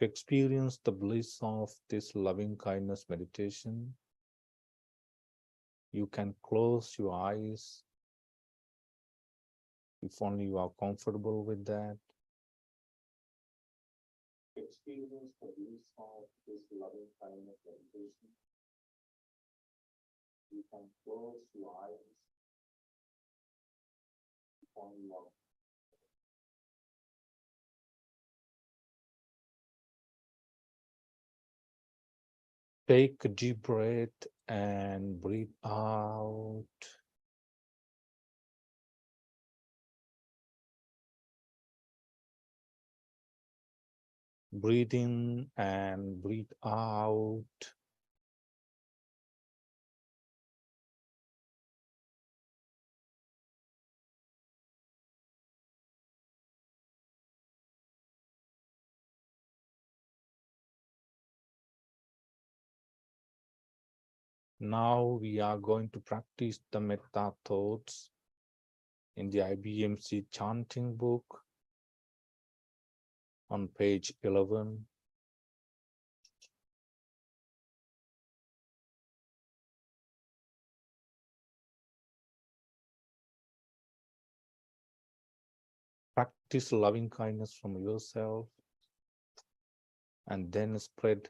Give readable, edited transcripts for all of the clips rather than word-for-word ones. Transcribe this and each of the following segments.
To experience the bliss of this loving kindness meditation, you can close your eyes if only you are comfortable with that. To experience the bliss of this loving kindness meditation, you can close your eyes if only you are. Take a deep breath and breathe out. Breathe in and breathe out. Now we are going to practice the metta thoughts in the IBMC chanting book on page 11. Practice loving kindness from yourself and then spread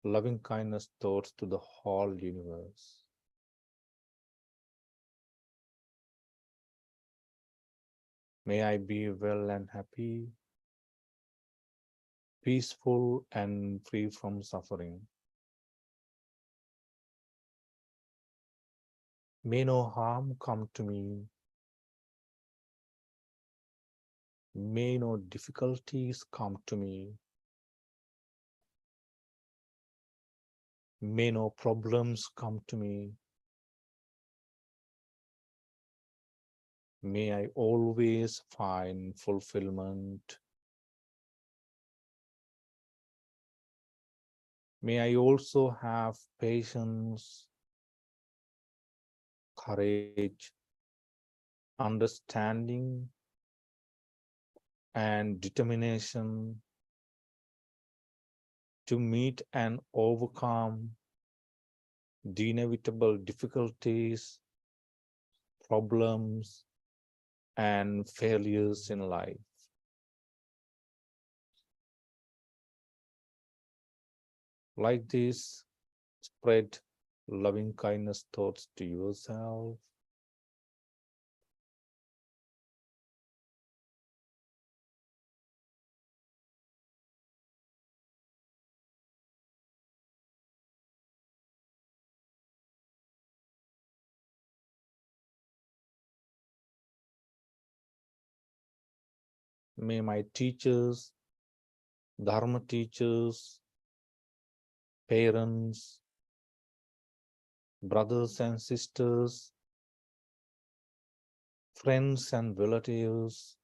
loving kindness thoughts to the whole universe. May I be well and happy, peaceful and free from suffering. May no harm come to me. May no difficulties come to me. May no problems come to me. May I always find fulfillment. May I also have patience, courage, understanding, and determination to meet and overcome the inevitable difficulties, problems, and failures in life. Like this, spread loving kindness thoughts to yourself. May my teachers, Dharma teachers, parents, brothers and sisters, friends and relatives,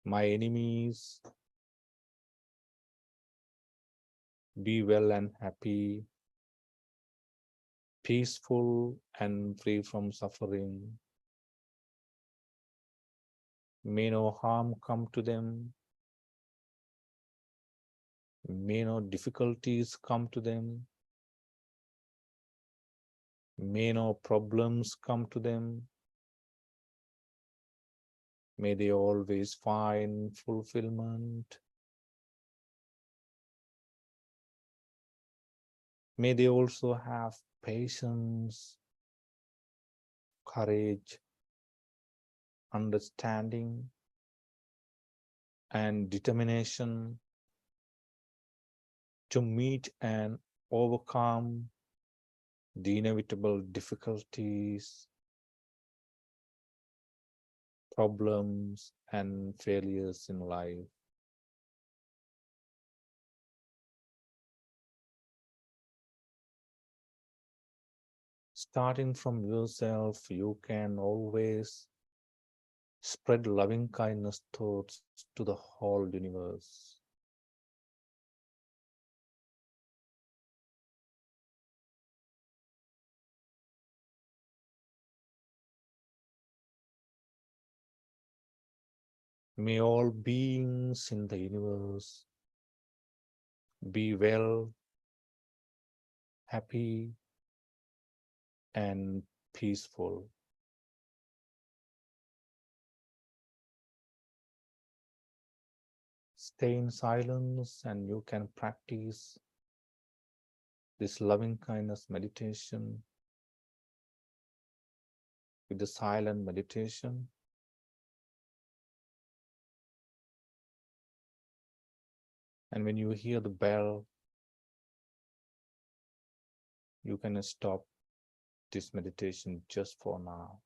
my enemies, be well and happy, peaceful and free from suffering. May no harm come to them. May no difficulties come to them. May no problems come to them. May they always find fulfillment. May they also have patience, courage, understanding, and determination to meet and overcome the inevitable difficulties, problems, and failures in life. Starting from yourself, you can always spread loving kindness thoughts to the whole universe. May all beings in the universe be well, happy, and peaceful. Stay in silence and you can practice this loving kindness meditation with the silent meditation. And when you hear the bell, you can stop this meditation just for now.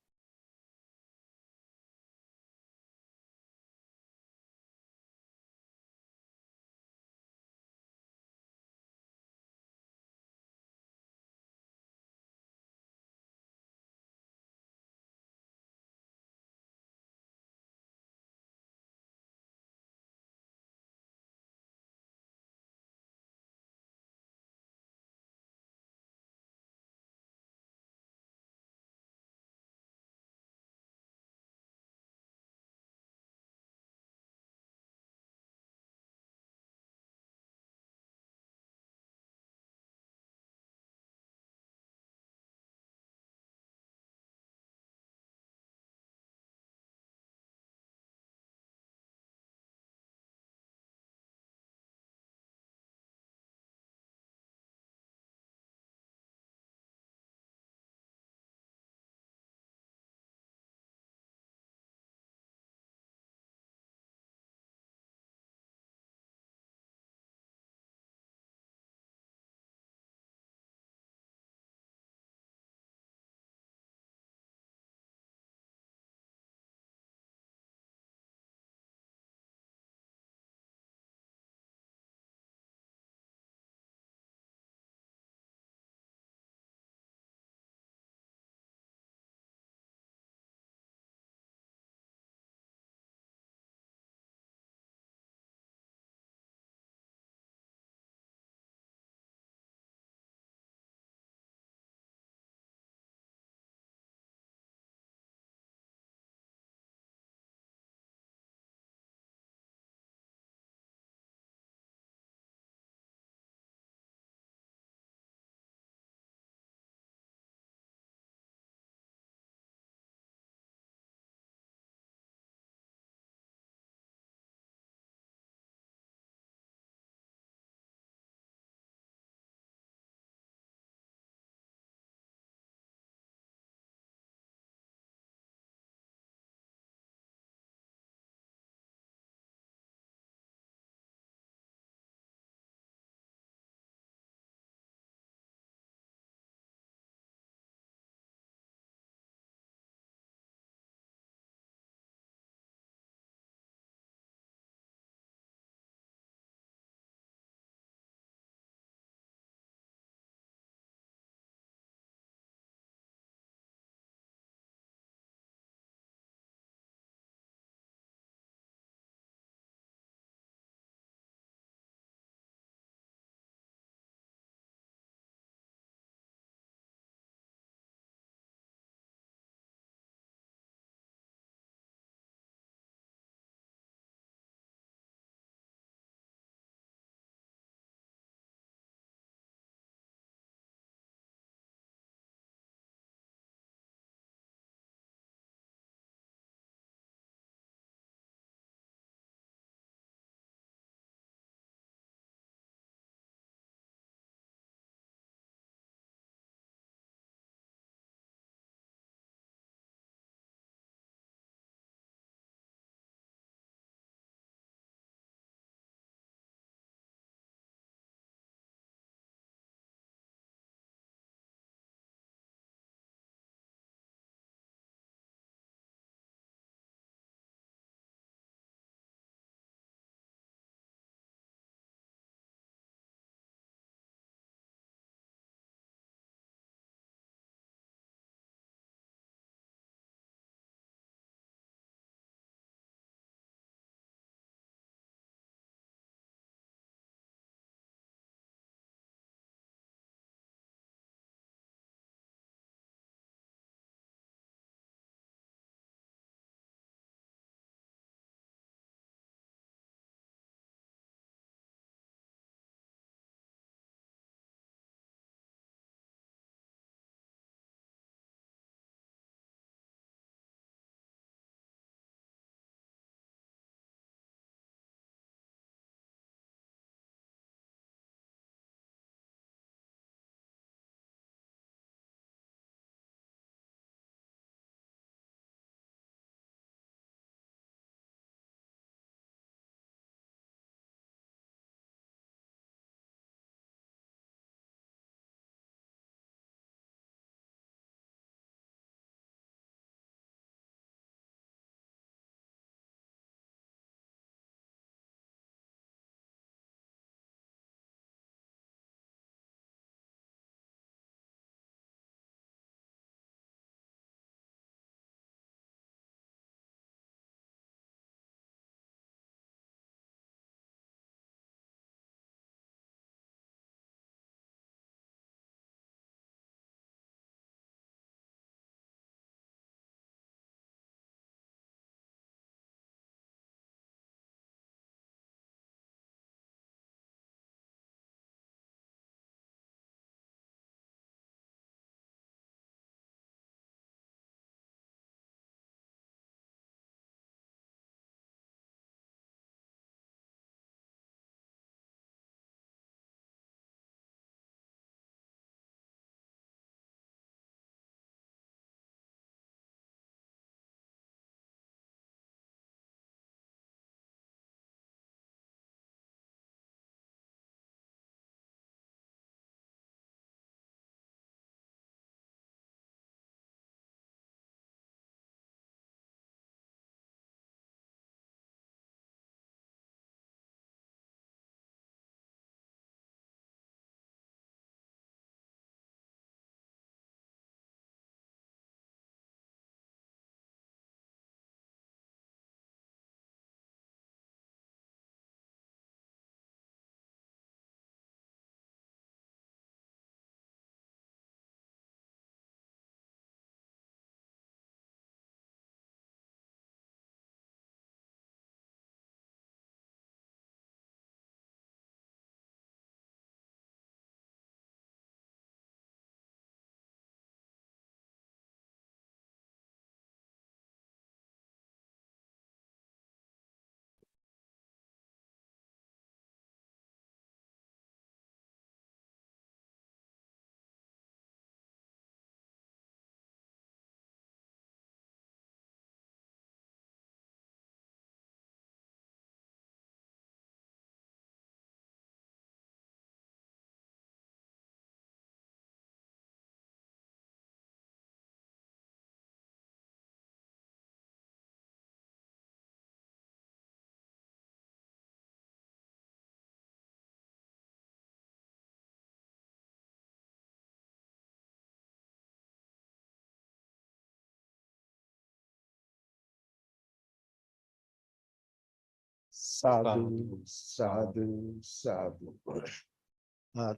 Sadhu, sadhu, sadhu.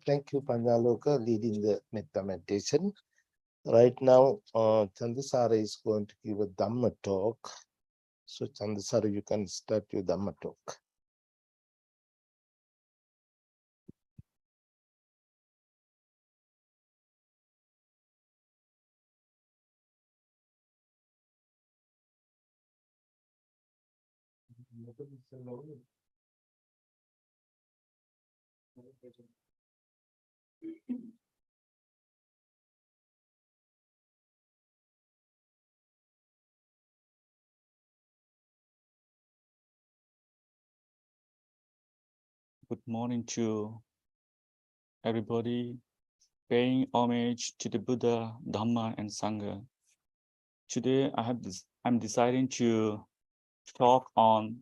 Thank you, Panjaloka, leading the metta meditation. Right now, Chandasara is going to give a Dhamma talk. So, Chandasara, you can start your Dhamma talk. Good morning to everybody paying homage to the Buddha, Dhamma, and Sangha. Today, I'm deciding to talk on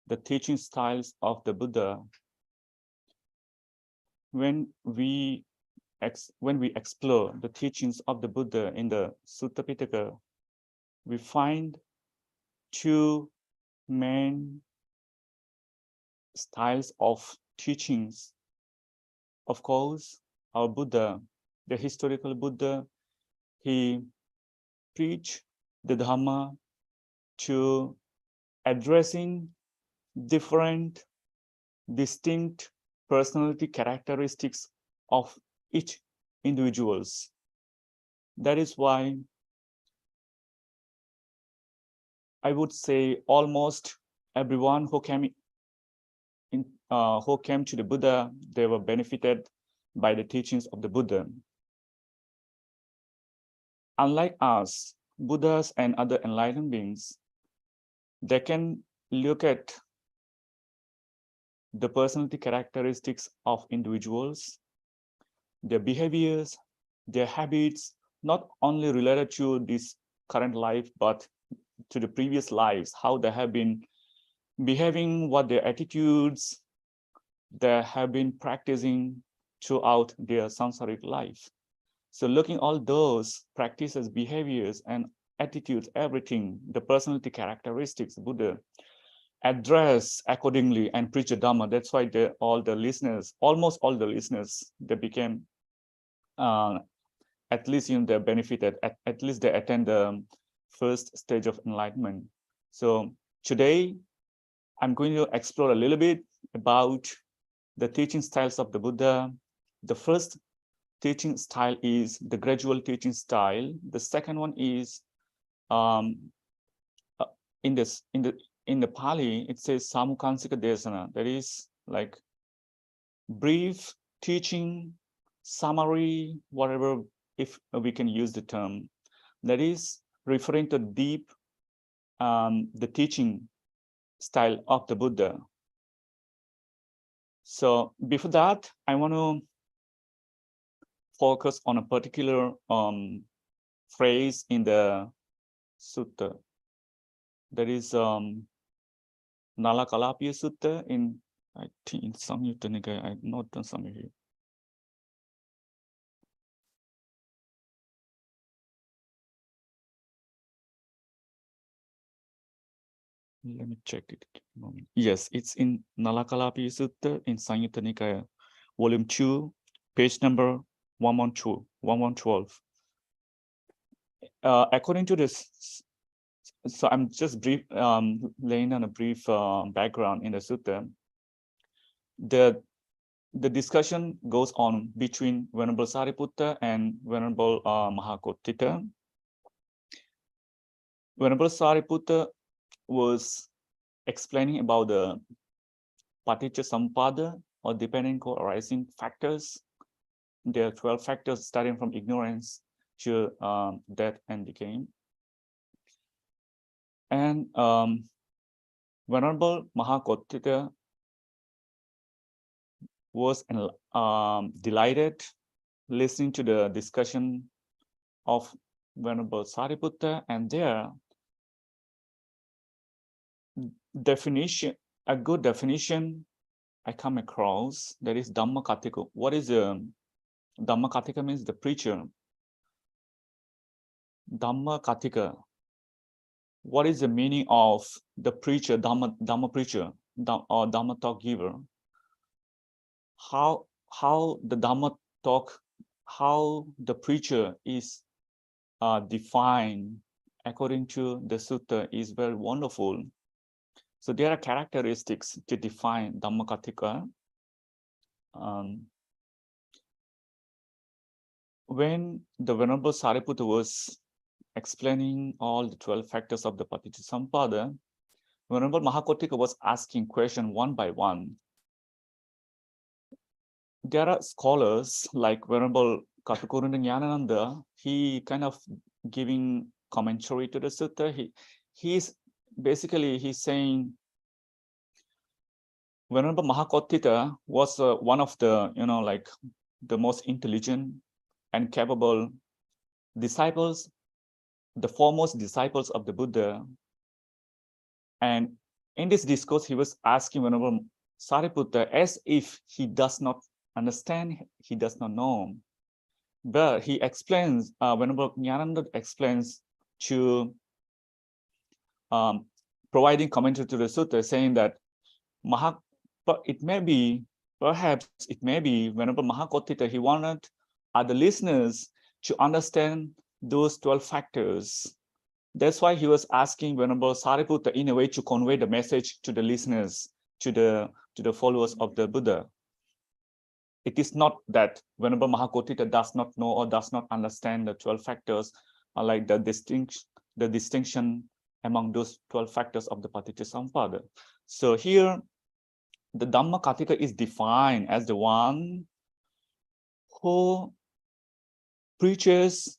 the teaching styles of the Buddha. When we explore the teachings of the Buddha in the Sutta Pitaka, we find two main styles of teachings. Of course, our Buddha, the historical Buddha, he preached the Dhamma to addressing different, distinct personality characteristics of each individuals. That is why I would say almost everyone who came to the Buddha, they were benefited by the teachings of the Buddha. Unlike us, Buddhas and other enlightened beings, they can look at the personality characteristics of individuals, their behaviors, their habits, not only related to this current life, but to the previous lives, how they have been behaving, what their attitudes they have been practicing throughout their samsaric life. So looking all those practices, behaviors, and attitudes, everything, the personality characteristics, Buddha address accordingly and preach the Dhamma. That's why all the listeners, almost all the listeners, they became at least they benefited, at least they attend the first stage of enlightenment. So today, I'm going to explore a little bit about the teaching styles of the Buddha. The first teaching style is the gradual teaching style. The second one is in the Pali, it says Samukansika Desana. That is like brief teaching, summary, whatever, if we can use the term. That is referring to deep, the teaching style of the Buddha. So before that, I want to focus on a particular phrase in the sutta. That is Nalakalapya Sutta in, I think in Samyutta Nikaya, I've not done some here. Let me check it. Yes, it's in Nalakalapya Sutta in Samyutta Nikaya, volume 2, page number 112. According to this, so I'm just laying on a brief background in the sutta. The discussion goes on between Venerable Sariputta and Venerable Mahakottita. Venerable Sariputta was explaining about the Paticca Samuppada, or dependent co-arising factors. There are 12 factors starting from ignorance to death and decay. And Venerable Mahakottita was delighted listening to the discussion of Venerable Sariputta, and their definition, a good definition I come across, that is Dhamma Katika. What is Dhamma Katika? Means the preacher. Dhamma Katika. What is the meaning of the preacher, Dhamma preacher? or Dhamma talk giver, how the Dhamma talk, how the preacher is defined according to the sutta is very wonderful. So there are characteristics to define Dhammakatthika. When the Venerable Sariputta was explaining all the 12 factors of the Paticcasamuppada, Venerable Mahakotthika was asking questions one by one. There are scholars like Venerable Katakurunda Jnanananda, he kind of giving commentary to the sutta. He's saying Venerable Mahakotthita was one of the, like the most intelligent and capable disciples, the foremost disciples of the Buddha. And in this discourse, he was asking Venerable Sariputta as if he does not understand, he does not know. But he explains, Venerable Jnanananda explains to providing commentary to the sutta, saying that perhaps it may be Venerable Mahakotthita, he wanted other listeners to understand those 12 factors. That's why he was asking Venerable Sariputta in a way to convey the message to the listeners, to the followers of the Buddha. It is not that Venerable Mahakotthita does not know or does not understand the 12 factors, or like the distinction among those 12 factors of the Paticcasamuppada. So here, the Dhammakatthika is defined as the one who preaches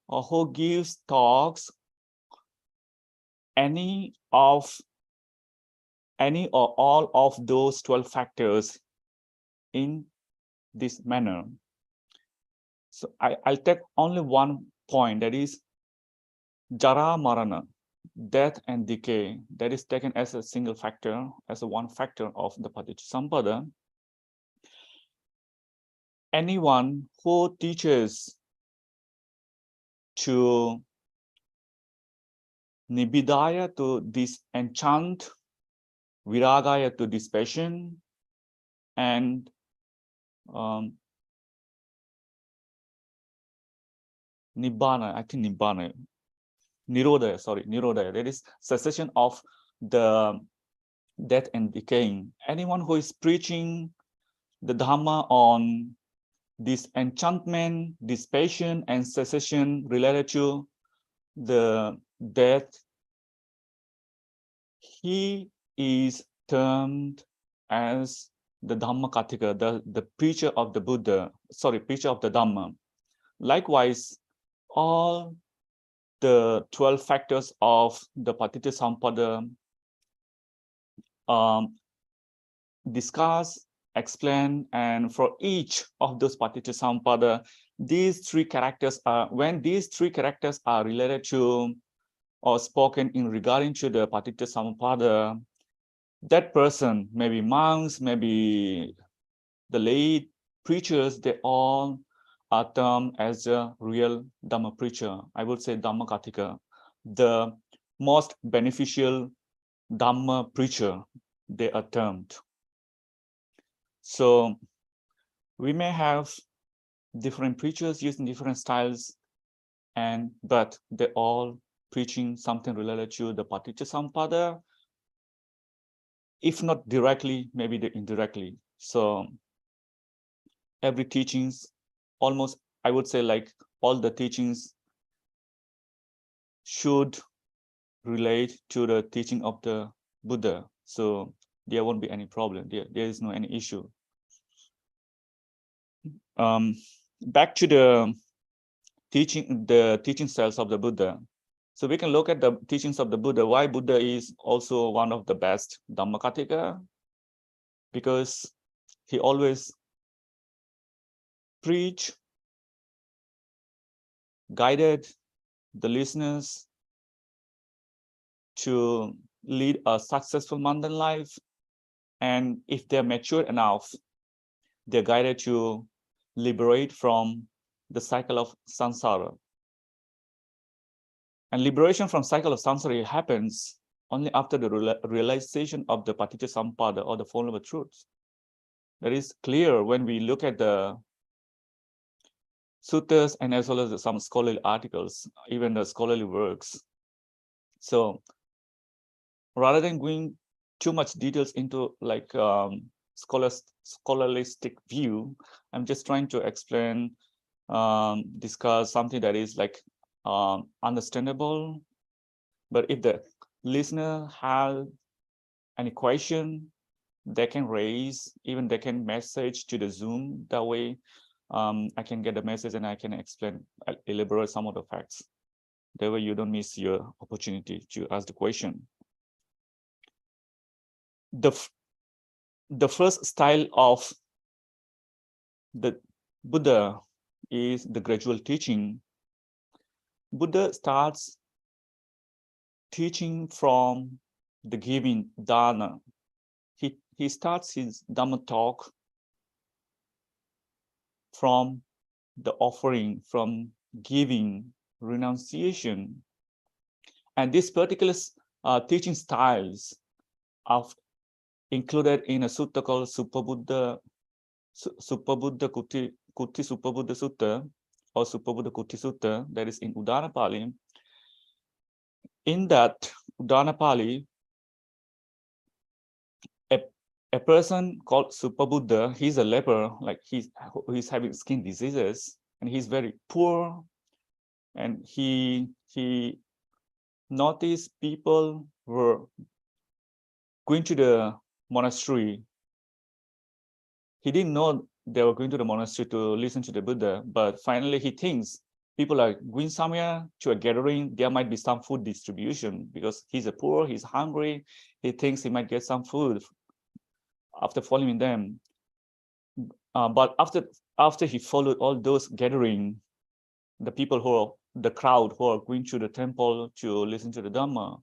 or who gives talks any or all of those 12 factors in this manner. So I'll take only one point, that is Jara Marana, death and decay, that is taken as a single factor, as a one factor of the Paticcasamuppada. Anyone who teaches to Nibidaya, to disenchant, Viragaya, to dispassion, and Nibbana, I think Nibbana, Nirodha, that is cessation of the death and decaying. Anyone who is preaching the Dhamma on disenchantment, dispassion, and cessation related to the death, he is termed as the Dhammakatthika, the preacher of the Buddha, preacher of the Dhamma. Likewise, all the 12 factors of the Paticcasamuppada discuss, explain, and for each of those Paticcasamuppada, these three characters are, when these three characters are related to or spoken in regarding to the Paticcasamuppada, that person, maybe monks, maybe the lay preachers, they all are termed as a real Dhamma preacher. I would say Dhammakatthika, the most beneficial Dhamma preacher, they are termed. So we may have different preachers using different styles, but they're all preaching something related to the Paticcasamuppada, if not directly, maybe indirectly. So every teachings, almost, I would say, like all the teachings should relate to the teaching of the Buddha. So there won't be any problem. There is no any issue. Back to the teaching styles of the Buddha. So we can look at the teachings of the Buddha. Why Buddha is also one of the best Dhammakatthika? Because he always preached, guided the listeners to lead a successful mundane life. And if they're mature enough, they're guided to liberate from the cycle of samsara. And liberation from cycle of samsara happens only after the realization of the paticca or the Four Noble Truths. That is clear when we look at the suttas and as well as some scholarly articles, even the scholarly works. So rather than going too much details into like scholaristic view, I'm just trying to explain, discuss something that is like understandable. But if the listener has any question, they can raise, even they can message to the Zoom. That way, I can get the message and I can explain, elaborate some of the facts. That way you don't miss your opportunity to ask the question. The first style of the Buddha is the gradual teaching. Buddha starts teaching from the giving dana. He starts his Dhamma talk from the offering, from giving, renunciation. And these particular teaching styles are included in a sutta called Supabuddha Kuti Supabuddha Sutta or Supabuddha Kuti Sutta, that is in Udana Pali. In that Udana Pali, a person called Supabuddha, he's a leper, like he's having skin diseases, and he's very poor, and he noticed people were going to the monastery. He didn't know they were going to the monastery to listen to the Buddha, but finally he thinks people are going somewhere to a gathering, there might be some food distribution because he's a poor, he's hungry, he thinks he might get some food after following them. But after he followed all those gathering, the people who are the crowd who are going to the temple to listen to the Dhamma,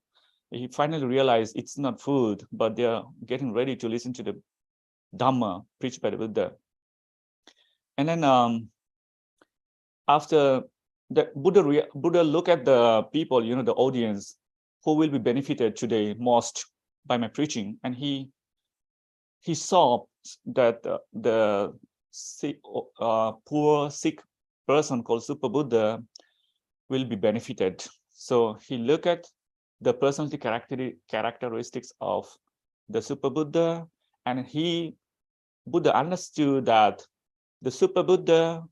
he finally realized it's not food, but they are getting ready to listen to the Dhamma preached by the Buddha. And then after the Buddha look at the people, the audience, who will be benefited today most by my preaching, and he saw that the poor sick person called Supabuddha will be benefited. So he looked at the personality characteristics of the Supabuddha, and Buddha understood that the Supabuddha,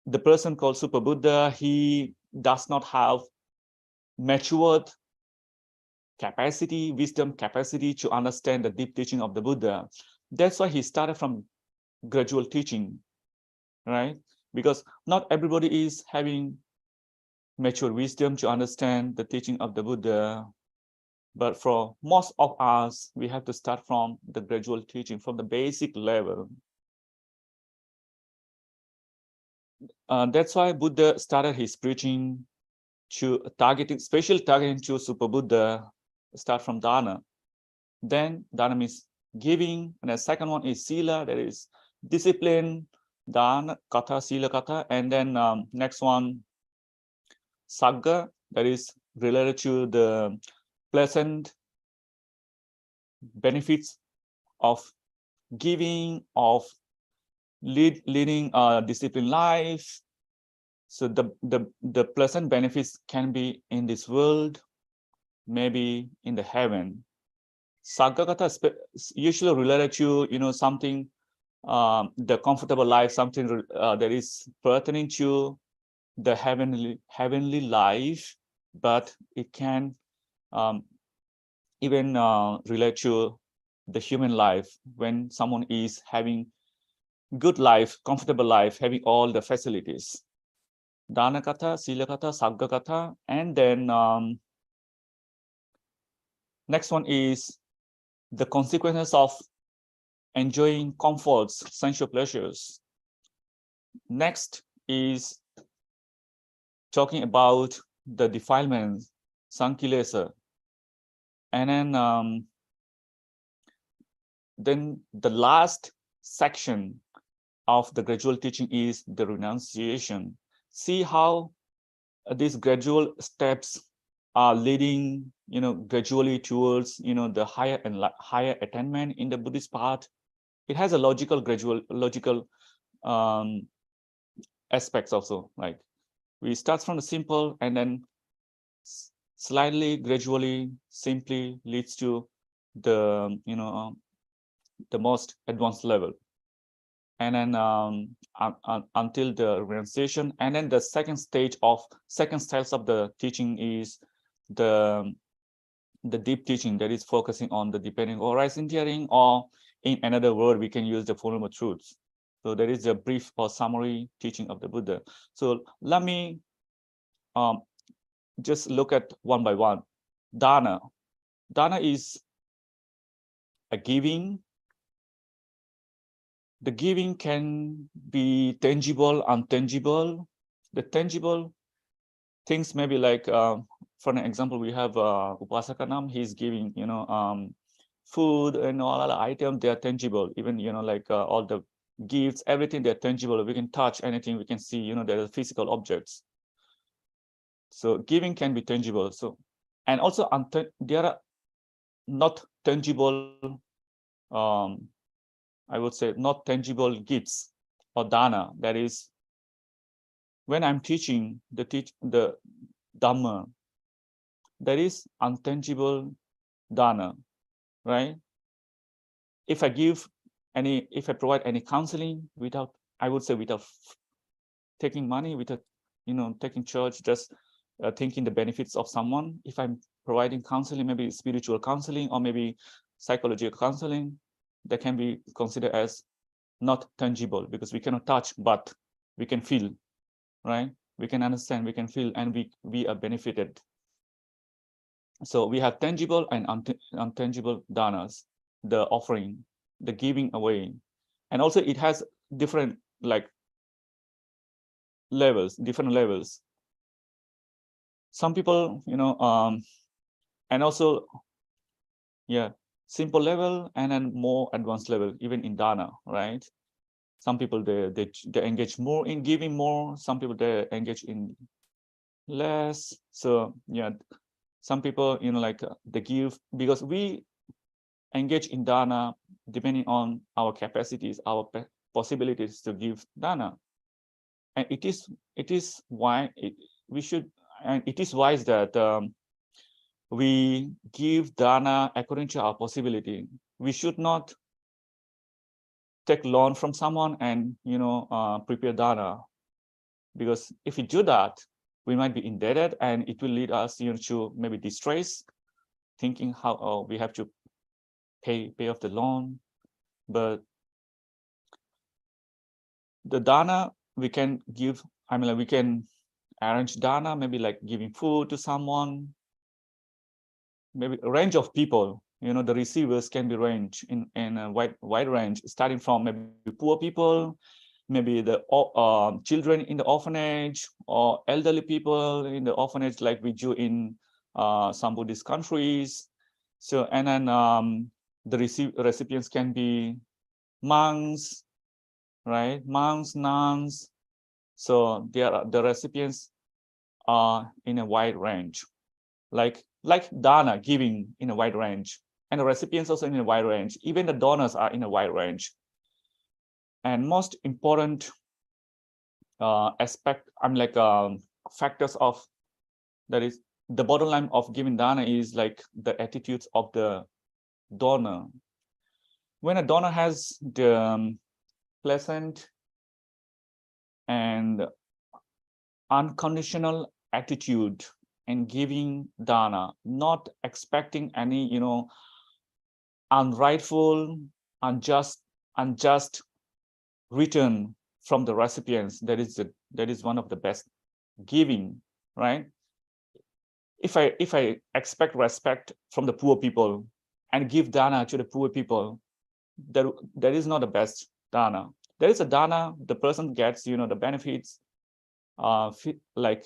the person called Supabuddha, he does not have matured capacity, wisdom capacity to understand the deep teaching of the Buddha. That's why he started from gradual teaching, right? Because not everybody is having mature wisdom to understand the teaching of the Buddha. But for most of us, we have to start from the gradual teaching, from the basic level. That's why Buddha started his preaching to special targeting to Supabuddha, start from dana. Then dana means giving, and the second one is sila, that is discipline, dana katha, sila katha, and then next one sagga, that is related to the pleasant benefits of giving, of leading a disciplined life. So the pleasant benefits can be in this world, maybe in the heaven. Saggakata usually related to something, the comfortable life, something that is pertaining to the heavenly life, but it can even relate to the human life when someone is having good life, comfortable life, having all the facilities. Dana katha, sila katha, sagga katha, and then next one is the consequences of enjoying comforts, sensual pleasures. Next is talking about the defilements, sankilesa. And then the last section of the gradual teaching is the renunciation. See how these gradual steps are leading, gradually towards, the higher and higher attainment in the Buddhist path. It has a logical um, aspects also. Like we start from the simple and then slightly, gradually, simply leads to the, the most advanced level. And then until the realization, and then the second stage of the teaching is the deep teaching, that is focusing on the depending horizon teaching, or in another word we can use the Four Noble Truths. So that is a brief or summary teaching of the Buddha. So let me just look at one by one. Dana is a giving. The giving can be tangible, untangible. The tangible things maybe like, for an example, we have Upasakanam. He's giving, food and all other items. They are tangible. Even, like all the gifts, everything, they're tangible. We can touch anything. We can see, there are physical objects. So giving can be tangible. So, and also there are not tangible, I would say not tangible gifts or dana. That is, when I'm teaching the Dhamma, that is untangible dana, right? If I provide any counseling without, I would say without taking money, without, taking charge, just thinking the benefits of someone. If I'm providing counseling, maybe spiritual counseling or maybe psychological counseling, that can be considered as not tangible, because we cannot touch, but we can feel, right? We can understand, we can feel, and we are benefited. So we have tangible and untangible danas, the offering, the giving away. And also it has different different levels. Some people, and also, yeah, simple level and then more advanced level, even in dana, right? Some people they engage more in giving more, some people they engage in less. So yeah, some people, they give because we engage in dana depending on our capacities, our possibilities to give dana. And it is why we should, and it is wise that we give dana according to our possibility. We should not take loan from someone and prepare dana, because if we do that, we might be indebted and it will lead us to maybe distress, thinking how we have to pay off the loan. But the dana we can give, we can arrange dana, maybe like giving food to someone, maybe a range of people. The receivers can be ranged in a wide range, starting from maybe poor people, maybe the children in the orphanage, or elderly people in the orphanage, like we do in some Buddhist countries. So, and then the recipients can be monks, right? Monks, nuns. So the recipients are in a wide range, like dana giving in a wide range, and the recipients also in a wide range. Even the donors are in a wide range. And most important aspect, factors of, that is the bottom line of giving dana, is like the attitudes of the donor. When a donor has the pleasant and unconditional attitude in giving dana, not expecting any unrightful, unjust return from the recipients, that is one of the best giving, right? If I expect respect from the poor people and give dana to the poor people, that is not the best dana. There is a dana the person gets, the benefits, like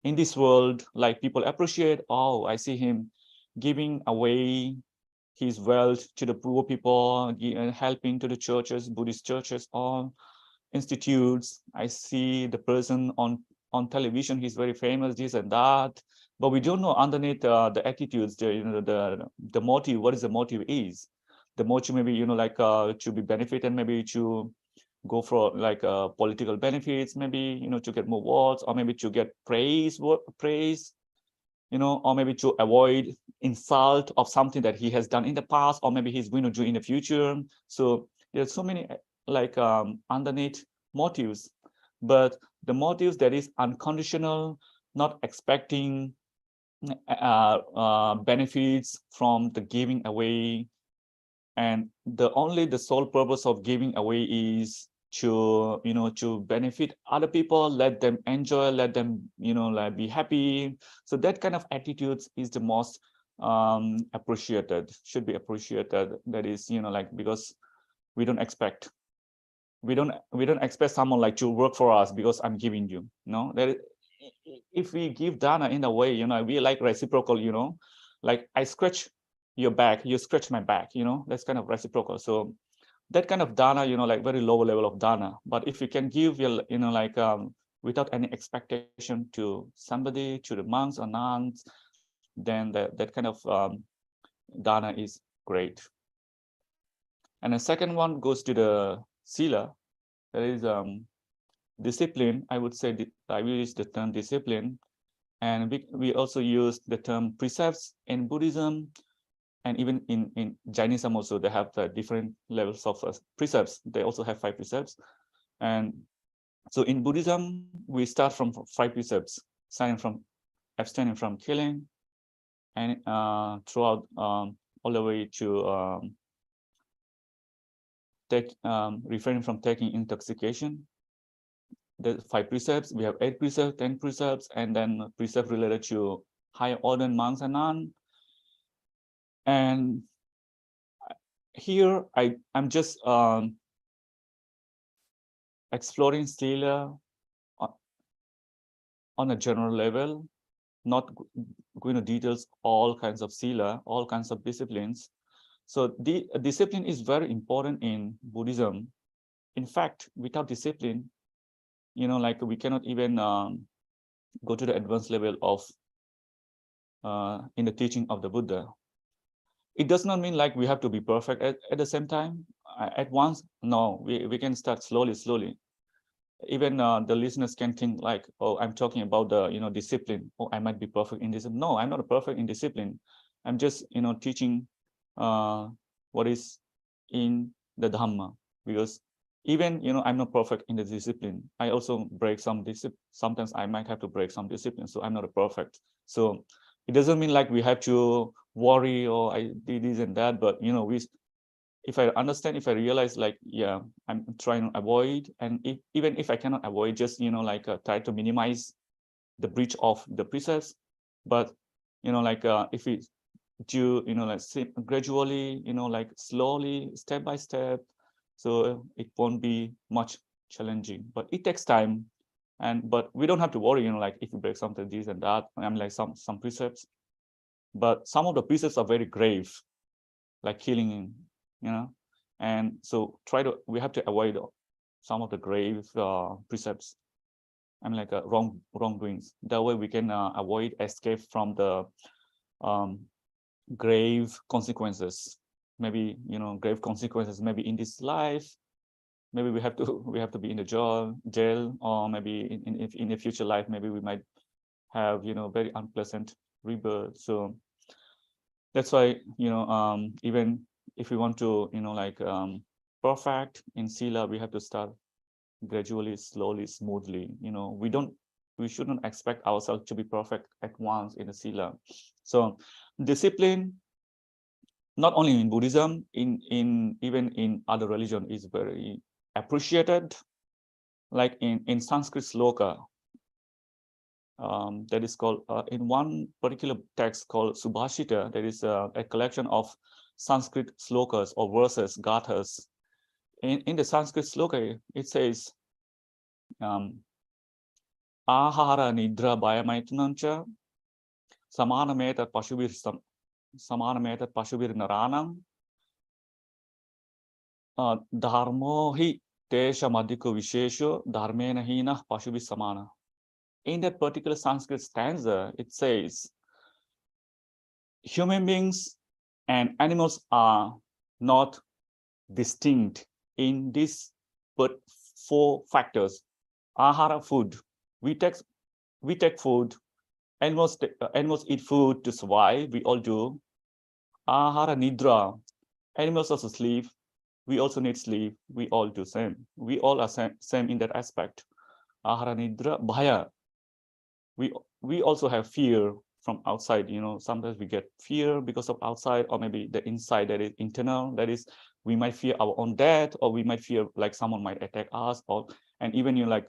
in this world, like people appreciate, oh, I see him giving away his wealth to the poor people, helping to the churches, Buddhist churches, or institutes. I see the person on television, he's very famous, this and that. but we don't know underneath the attitudes, the motive. What is the motive is? The motive maybe like to be benefited, maybe to go for like political benefits, maybe to get more votes, or maybe to get praise, or maybe to avoid insult of something that he has done in the past, or maybe he's going to do in the future. So there's so many like underneath motives, but the motives that is unconditional, not expecting benefits from the giving away, and the sole purpose of giving away is to to benefit other people, let them enjoy, let them like be happy. So that kind of attitudes is the most appreciated, should be appreciated. That is like, because we don't expect someone like to work for us because I'm giving you. No, that if we give dana in a way, we like reciprocal, like I scratch your back, you scratch my back, that's kind of reciprocal. So that kind of dana, like very low level of dana. But if you can give your, like without any expectation to somebody, to the monks or nuns, then that kind of dana is great. And the second one goes to the sila, that is discipline. I would say I will use the term discipline, and we also use the term precepts in Buddhism, and even in Jainism also. They have the different levels of precepts. They also have 5 precepts. And so in Buddhism, we start from 5 precepts, starting from abstaining from killing, and throughout all the way to refraining from taking intoxication. The 5 precepts. We have 8 precepts, 10 precepts, and then precepts related to higher order monks and nuns. And here I'm just exploring sila on a general level, not going to details all kinds of sila, all kinds of disciplines. So the discipline is very important in Buddhism. In fact, without discipline, like we cannot even go to the advanced level of in the teaching of the Buddha. It does not mean like we have to be perfect at the same time, at once. No, we can start slowly. Even the listeners can think like, oh, I'm talking about the discipline. Oh, I might be perfect in discipline. No, I'm not perfect in discipline. I'm just teaching what is in the Dhamma, because even I'm not perfect in the discipline. I also break some discipline. Sometimes I might have to break some discipline, so I'm not a perfect. So it doesn't mean like we have to worry, or I did this and that, but if I understand, if I realize like, yeah, I'm trying to avoid, and even if I cannot avoid, just like try to minimize the breach of the precepts. But like if we do like gradually, like slowly, step by step, so it won't be much challenging. But it takes time, but we don't have to worry, like if we break something, this and that. I mean, like some precepts, but some of the precepts are very grave, like killing, and so we have to avoid some of the grave precepts. I mean, like wrongdoings. That way we can avoid escape from the grave consequences. Maybe grave consequences. Maybe in this life, maybe we have to be in the jail, or maybe in a future life, maybe we might have very unpleasant rebirth. So that's why even if we want to like perfect in sila, we have to start gradually, slowly, smoothly. We shouldn't expect ourselves to be perfect at once in the sila. So discipline, not only in Buddhism, even in other religion, is very appreciated. Like in Sanskrit sloka, that is called in one particular text called Subhashita. There is a collection of Sanskrit slokas or verses, gathas. In the Sanskrit sloka, it says, Ahara nidra bhayamaitanancha samanameta pashubir naranam dharmo hi tesha madhiko vishesho dharmena hina pashubis samana. in that particular Sanskrit stanza, it says, human beings and animals are not distinct in these but 4 factors. Ahara, food. We take food. Animals eat food to survive. We all do. Ahara nidra. Animals also sleep. We also need sleep. We all do same. We all are same in that aspect. Ahara nidra bhaya. We also have fear from outside. Sometimes we get fear because of outside, or maybe the inside, that is internal. That is, we might fear our own death, or we might fear like someone might attack us, and even like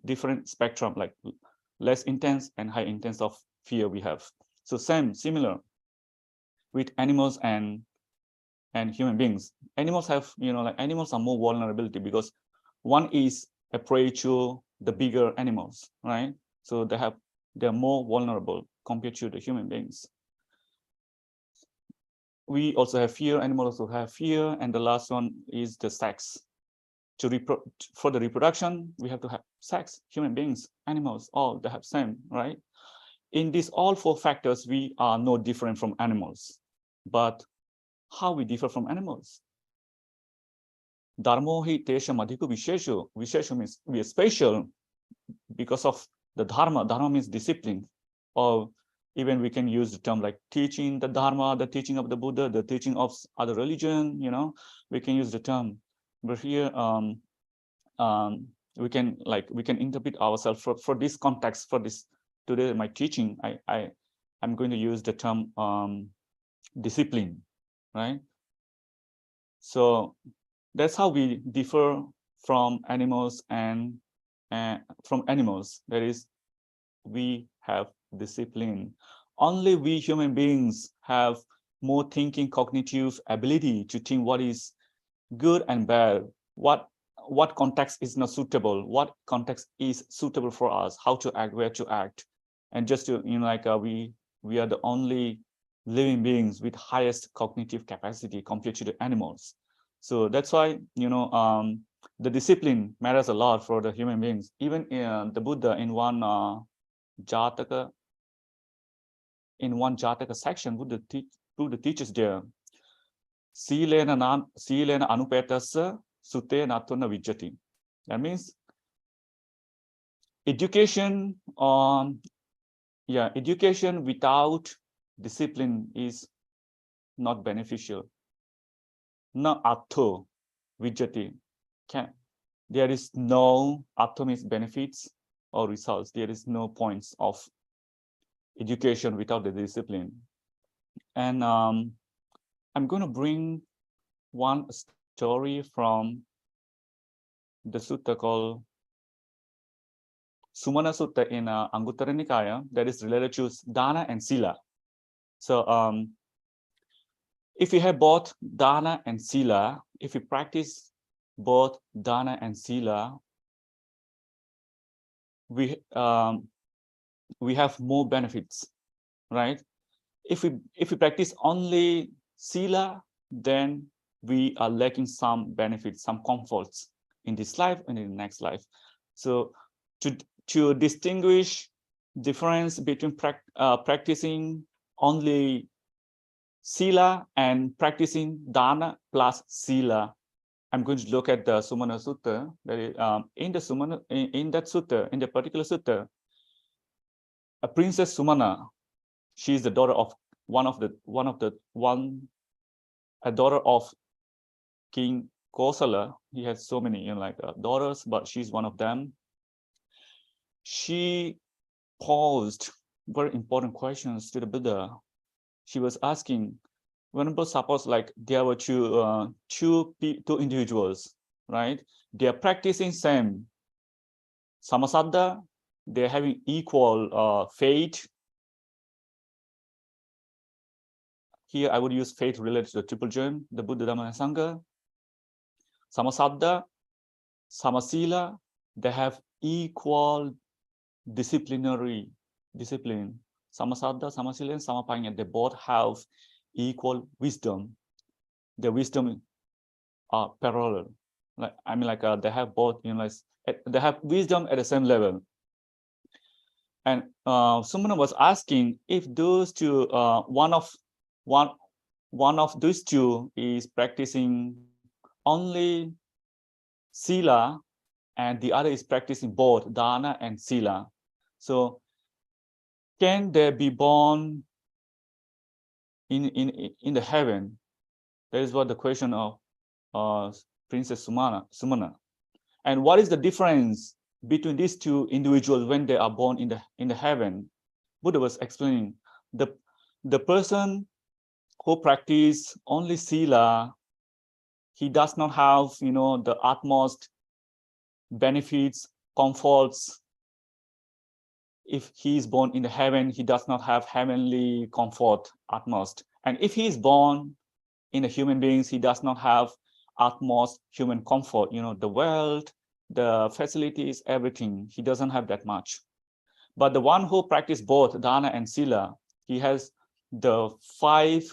different spectrum, like less intense and high intense of fear we have. So similar with animals and human beings. Animals have, like animals are more vulnerability because one is a prey to the bigger animals, right? So they're more vulnerable compared to the human beings. We also have fear, animals also have fear, and the last one is the sex. For the reproduction, we have to have sex. Human beings, animals, all they have same, right? In these all 4 factors, we are no different from animals. But how we differ from animals? Dharmo hi tesham adhiku vishesho. Vishesho means we are special because of the dharma. Dharma means discipline. Or even we can use the term like teaching the dharma, the teaching of the Buddha, the teaching of other religion, we can use the term. But here, we can interpret ourselves for this context, for this today my teaching. I'm going to use the term discipline, right? So that's how we differ from animals and from animals. That is, we have discipline. Only we human beings have more thinking, cognitive ability to think what is good and bad, what context is not suitable, what context is suitable for us, how to act, where to act. And just to, we are the only living beings with highest cognitive capacity compared to the animals. So that's why, the discipline matters a lot for the human beings. Even the Buddha in one Jataka, section, Buddha teaches there, Silena anupetasya sute natuna vijjati. That means education education without discipline is not beneficial. Na atho vijjati. There is no atho means benefits or results. There is no points of education without the discipline. And I'm going to bring one story from the sutta called Sumana Sutta in Anguttara Nikaya, that is related to dana and sila. So if you have both dana and sila, if you practice both dana and sila, we have more benefits, right? If we practice only sila, then we are lacking some benefits, some comforts in this life and in the next life. So to distinguish difference between practicing only sila and practicing dana plus sila, I'm going to look at the Sumana Sutta. That is, in that sutta, in the particular sutta, a princess Sumana, she is the daughter of a daughter of King Kosala. He has so many daughters, but she's one of them. She posed very important questions to the Buddha. She was asking, whenever suppose like there were two individuals, right? They are practicing same samasaddha, they're having equal faith. Here I would use faith related to the triple gem, the Buddha, Dhamma, and Sangha. Samasaddha, samasila, they have equal discipline. Samasaddha, samasila, and samapanya, they both have equal wisdom. Their wisdom are parallel. They have both, they have wisdom at the same level. And Sumana was asking if those two, one of these two is practicing only sila, and the other is practicing both dana and sila. So can they be born in the heaven? That is what the question of Princess Sumana. And what is the difference between these two individuals when they are born in the heaven? Buddha was explaining the person who practice only sila, he does not have the utmost benefits, comforts. If he is born in the heaven, he does not have heavenly comfort utmost. And if he is born in a human beings, he does not have utmost human comfort, the wealth, the facilities, everything. He doesn't have that much. But the one who practice both dana and sila, he has the five,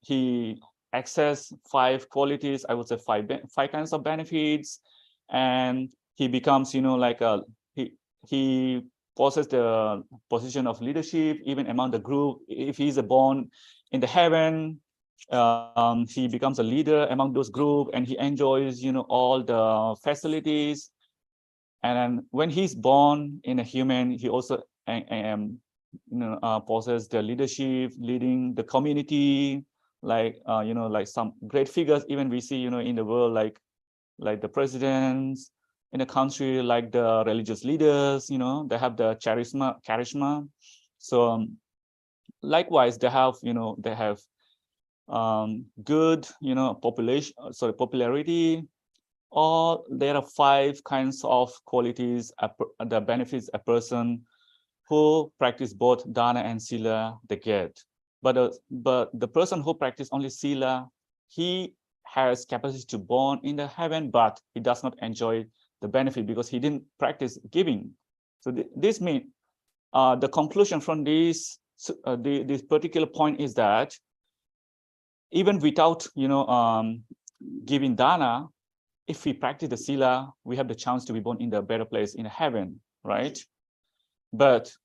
he access five qualities, I would say five kinds of benefits, and he becomes, like he possesses the position of leadership even among the group. If he is born in the heaven, he becomes a leader among those group, and he enjoys, all the facilities. And then when he's born in a human, he also possesses the leadership, leading the community, like like some great figures even we see in the world, like the presidents in a country, like the religious leaders, they have the charisma. So likewise they have good popularity. Or there are five kinds of qualities the benefits a person who practice both dana and sila they get. But the person who practice only sila, he has capacity to born in the heaven, but he does not enjoy the benefit because he didn't practice giving. So this means the conclusion from this this particular point is that even without giving dana, if we practice the sila, we have the chance to be born in the better place in heaven, right? But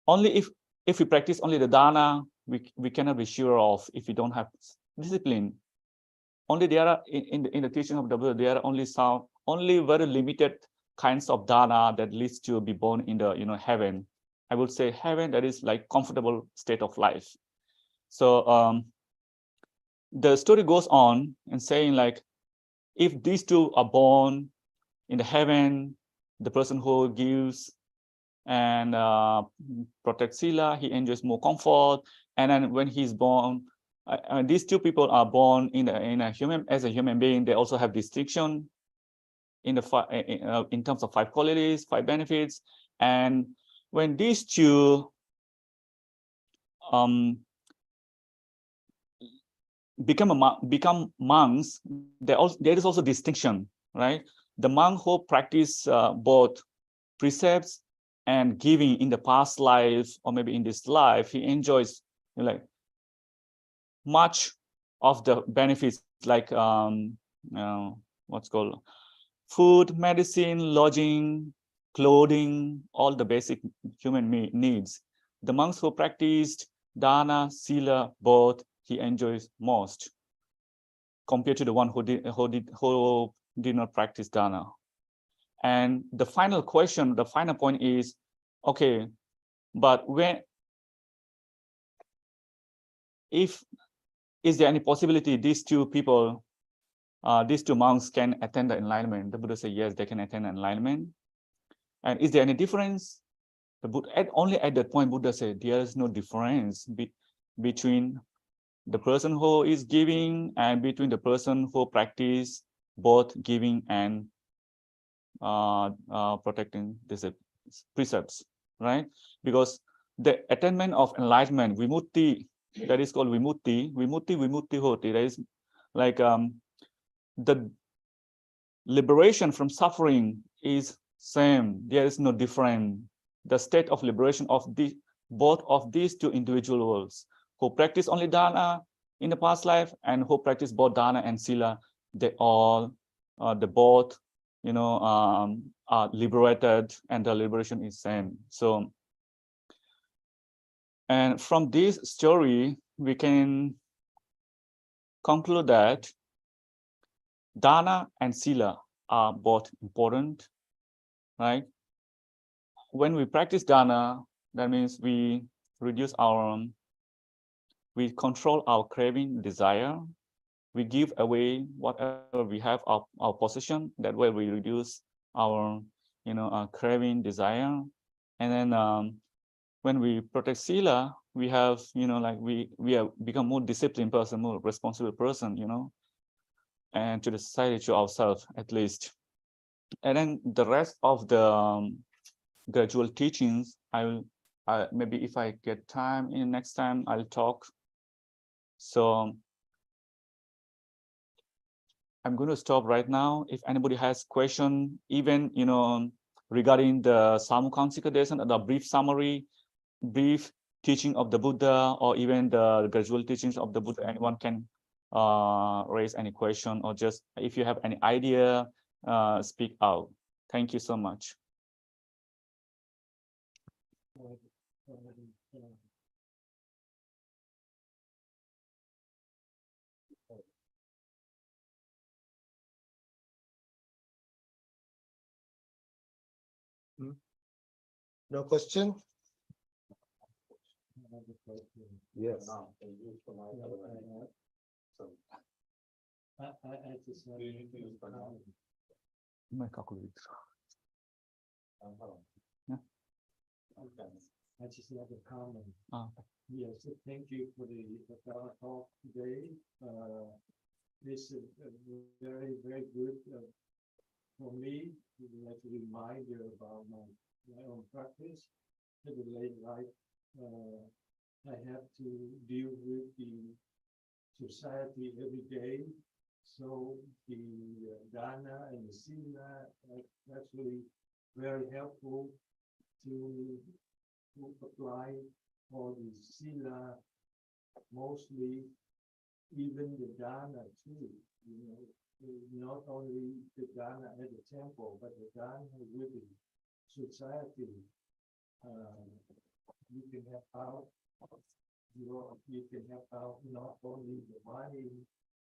only if we practice only the dana, we cannot be sure of if we don't have discipline. Only there are in the teaching of the Buddha, there are only very limited kinds of dana that leads to be born in the heaven. I would say heaven, that is like comfortable state of life. So the story goes on and saying like, if these two are born in the heaven, the person who gives and protects sila, he enjoys more comfort. And then when he's born, these two people are born in a human, as a human being, they also have distinction in terms of five qualities, five benefits. And when these two become monks, there is also distinction, right? The monk who practice both precepts and giving in the past life, or maybe in this life, he enjoys like much of the benefits, like what's called food, medicine, lodging, clothing, all the basic human needs. The monks who practiced dana, sila, both, he enjoys most compared to the one who did not practice dana. And the final question, the final point is, okay, but is there any possibility these two people, these two monks can attain the enlightenment? The Buddha said, yes, they can attain enlightenment. And is there any difference? The Buddha, only at that point, Buddha said, there is no difference between the person who is giving and between the person who practice both giving and protecting these precepts, right? Because the attainment of enlightenment, vimutti, that is called vimutti hoti, that is like the liberation from suffering is same. There is no difference. The state of liberation of both of these two individuals who practice only dana in the past life and who practice both dana and sila, they all, they both are liberated and the liberation is same. So, and from this story, we can conclude that dana and sila are both important, right? When we practice dana, that means we reduce we control our craving, desire. We give away whatever we have of our possession. That way we reduce our, craving, desire. And then when we protect sila, we have, we have become more disciplined person, more responsible person, and to the society, to ourselves at least. And then the rest of the gradual teachings, maybe if I get time in next time, I'll talk. So I'm going to stop right now. If anybody has question, even regarding the Samukansika Desan, the brief summary, brief teaching of the Buddha, or even the gradual teachings of the Buddha, anyone can raise any question, or just if you have any idea, speak out. Thank you so much. No question? Yes. My calculator. I just have a comment. Ah. Yes, thank you for the talk today. This is very, very good for me. Like a reminder about my own practice. In the late life, I have to deal with the society every day. So the dana and the sila are actually very helpful to apply for the sila, mostly even the dana too. Not only the dana at the temple, but the dana with the society. You can help out. You can help out not only the money,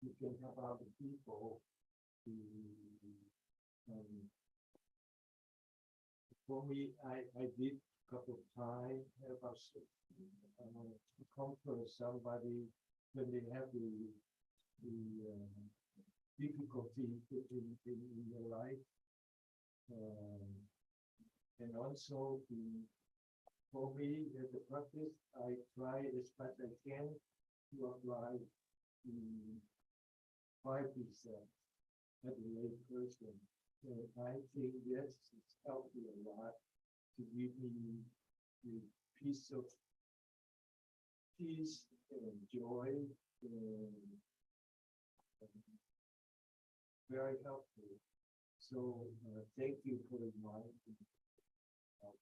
you can help out the people. For me, I did a couple of times help us comfort somebody when they have the difficulty in their life. And also for me, as a practice, I try as much as I can to apply the 5% as a lay person. And I think yes, it's helped me a lot to give me the peace and joy and very helpful. So thank you for reminding me of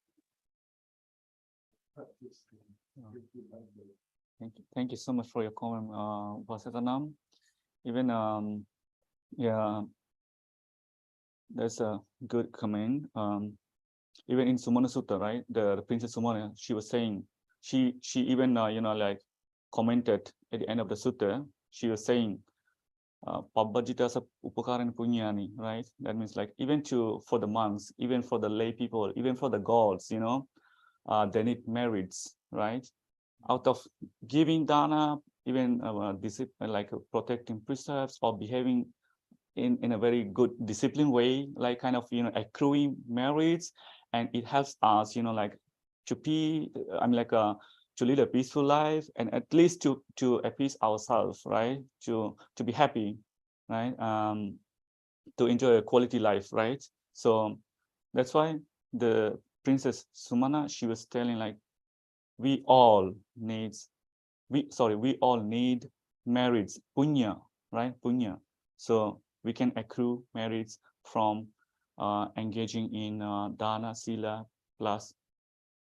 practice. Thank you so much for your comment, Vasatanam. Even yeah, that's a good comment. Even in Sumana Sutta, right? The Princess Sumana, she was saying, she even like commented at the end of the sutta. She was saying, Pabbajita upakaran punyani, right? That means like even for the monks, even for the lay people, even for the gods, they need merits, right? Out of giving dana, even discipline, like protecting precepts or behaving in a very good disciplined way, like kind of accruing merits, and it helps us like to be to lead a peaceful life, and at least to appease ourselves, right? To be happy, right? To enjoy a quality life, right? So that's why the Princess Sumana, she was telling like we all need merits, punya, right? Punya. So we can accrue merits from engaging in dana, sila, plus,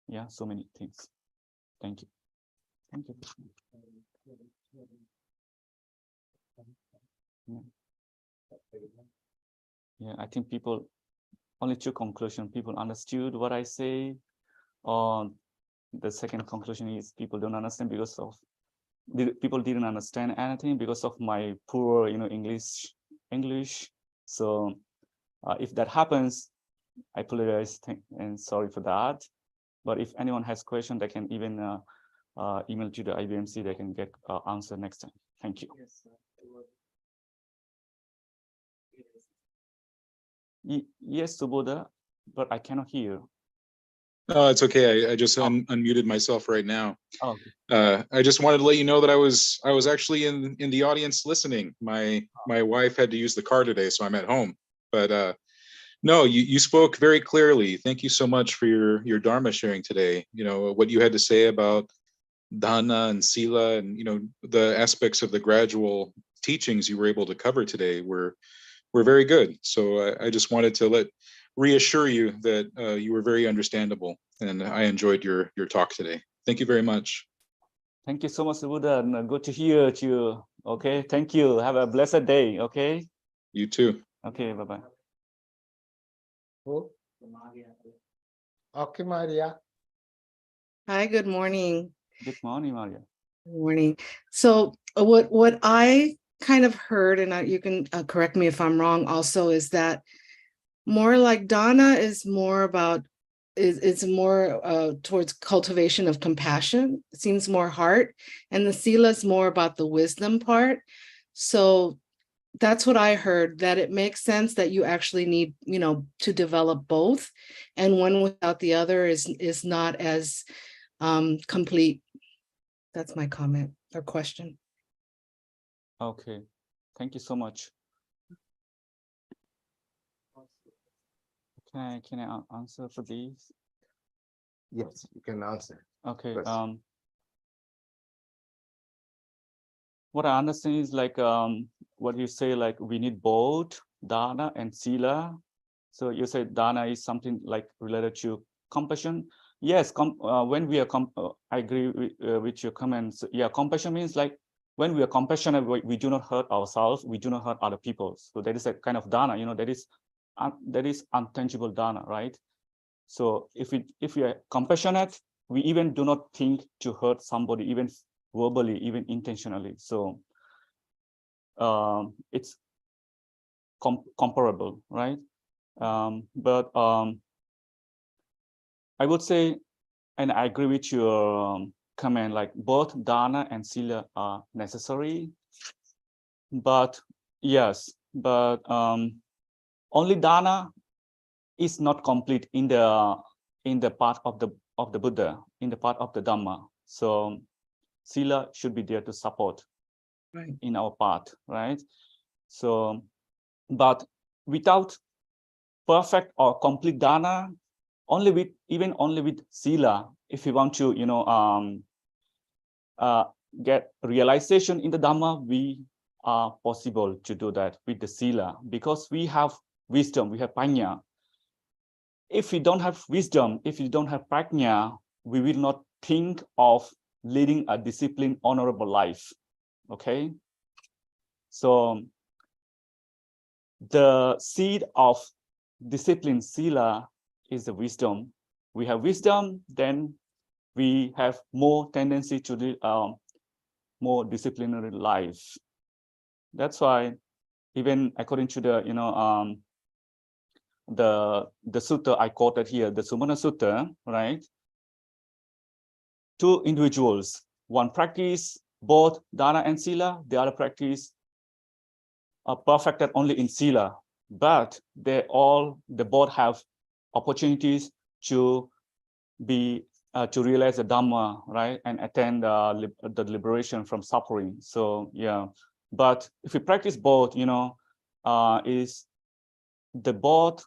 yeah, so many things. Thank you. Thank you. Yeah. Yeah, I think people, only two conclusion, people understood what I say, or the second conclusion is people don't understand because of, people didn't understand anything because of my poor, English. So if that happens, I apologize and sorry for that. But if anyone has question, they can even email to the IBMC, they can get answer next time. Thank you. Yes, Subodha, but I cannot hear. Oh, it's okay. I just unmuted myself right now. Oh, okay. I just wanted to let you know that I was actually in the audience listening. My wife had to use the car today, so I'm at home. But no, you spoke very clearly. Thank you so much for your Dharma sharing today. You know, what you had to say about dana and sila, and the aspects of the gradual teachings you were able to cover today were very good. So I just wanted to reassure you that you were very understandable, and I enjoyed your talk today. Thank you very much. Thank you so much, Buddha, and good to hear you. Okay, thank you. Have a blessed day. Okay. You too. Okay, bye bye. Oh, okay, Maria. Hi, good morning. Good morning, Maria. Good morning. So what I kind of heard, and you can correct me if I'm wrong also, is that more like Dana is more about, it's more towards cultivation of compassion. It seems more heart, and the Sila is more about the wisdom part. So that's what I heard, that it makes sense that you actually need, to develop both, and one without the other is not as complete. That's my comment or question. Okay, thank you so much. Can I answer for these? Yes, you can answer. Okay. Yes. What I understand is like what you say, like we need both dana and sila. So you say dana is something like related to compassion. Yes, when we are I agree with your comments. Yeah, compassion means like when we are compassionate, we do not hurt ourselves, we do not hurt other people. So that is a kind of dana, that is untangible dana, right? So if we are compassionate, we even do not think to hurt somebody, even verbally, even intentionally. So it's comparable, right? But I would say, and I agree with your comment, like both dana and sila are necessary. But yes, but only dana is not complete in the part of the Buddha, in the part of the Dhamma. So sila should be there to support in our path, right? So, but without perfect or complete dana, only with sila, if we want to, get realization in the Dhamma, we are possible to do that with the sila, because we have wisdom, we have panya. If we don't have wisdom, if we don't have prajna, we will not think of leading a disciplined, honorable life. Okay. So the seed of discipline sila is the wisdom. We have wisdom, then we have more tendency to live more disciplinary life. That's why, even according to the the sutta I quoted here, the Sumana Sutta, right? Two individuals, one practice both dana and sila, the other practice are perfected only in sila, but they both have opportunities to be to realize the Dhamma, right, and attain the liberation from suffering. So yeah, but if we practice both, is the both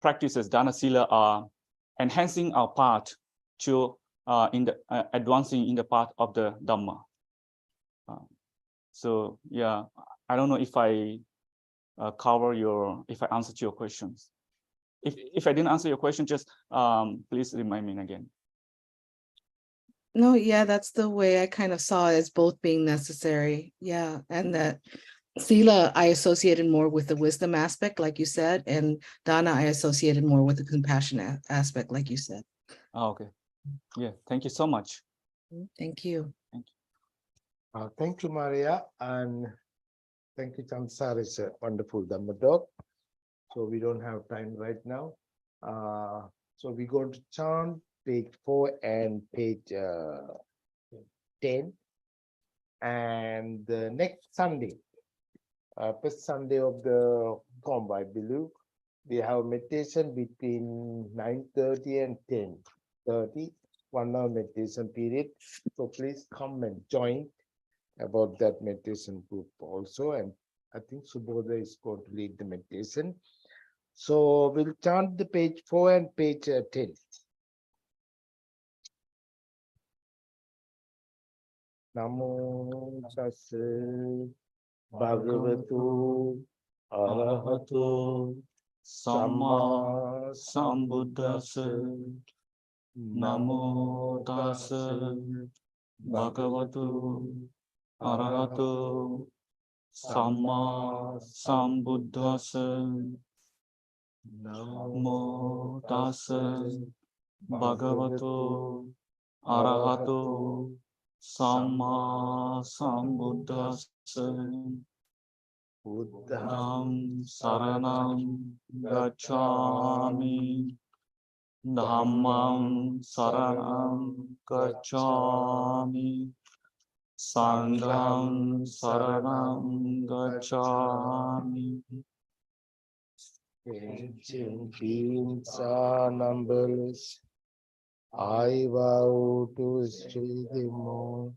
practices dana sila are enhancing our path to in the advancing in the path of the Dhamma. So yeah, I don't know if I if I answered your questions. If I didn't answer your question, just please remind me again. No, yeah, that's the way I kind of saw it, as both being necessary. Yeah, and that Sila, I associated more with the wisdom aspect, like you said, and Dana, I associated more with the compassion aspect, like you said. Okay. Yeah. Thank you so much. Thank you. Thank you, Maria, and thank you, Chandasara. It's a wonderful Dhamma talk. So we don't have time right now. So we're going to chant page 4 and page 10. And the next Sunday, first Sunday of the comb, I believe, we have meditation between 9:30 and 10:30, 1 hour meditation period. So please come and join about that meditation group also. And I think Subodha is going to lead the meditation. So we'll chant the page 4 and page 10. Namo tassa bhagavato arahato Samma samma Sambuddhassa. Namo tassa bhagavato arahato Samma Sambuddhassa. Namo tassa bhagavato arahato Samma Sambuddhassa. Buddham saranam gacchami. Dhammam saranam gacchami. Sangham saranam gacchami. ancient beings are numberless. I vow to stay them all.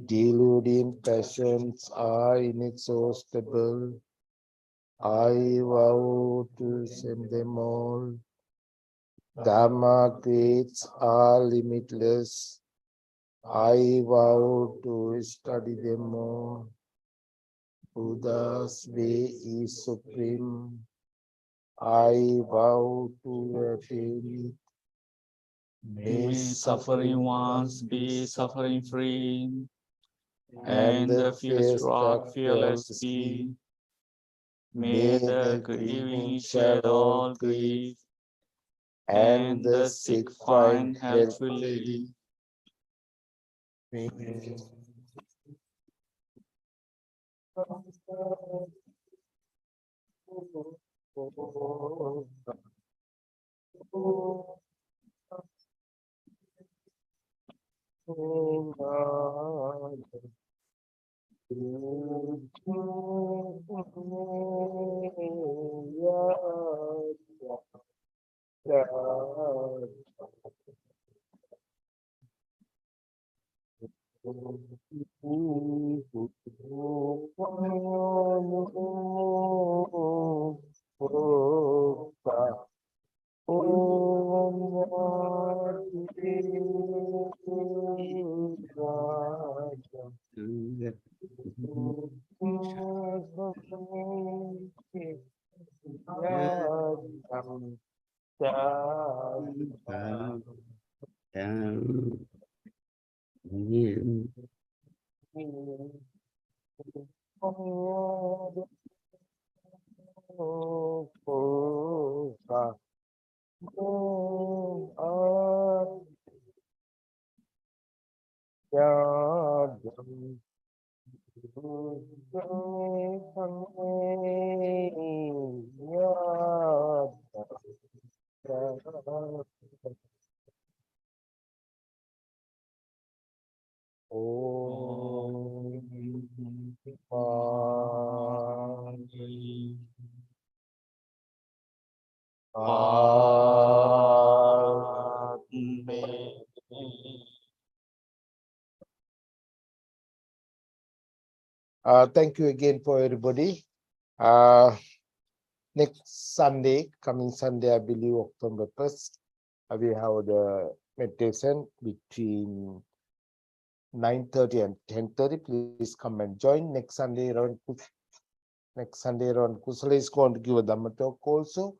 Deluding passions are inexhaustible. I vow to send them all. Dharma creates are limitless. I vow to study them all. Buddha's way is supreme. I vow to attain it. May suffering ones be suffering free, and the fear-struck fearless be. May the grieving shed all grief, and the sick find health relief. Thank you again for everybody. Next Sunday, coming Sunday, I believe October 1st, we have the meditation between 9:30 and 10:30. Please come and join. Next Sunday around Kusala is going to give a Dhamma talk also.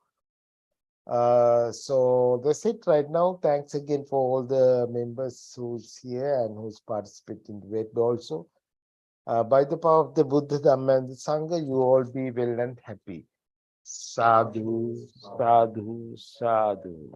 So that's it right now. Thanks again for all the members who's here and who's participating in the web also. By the power of the Buddha, Dhamma, and the Sangha, you all be well and happy. Sadhu, sadhu, sadhu.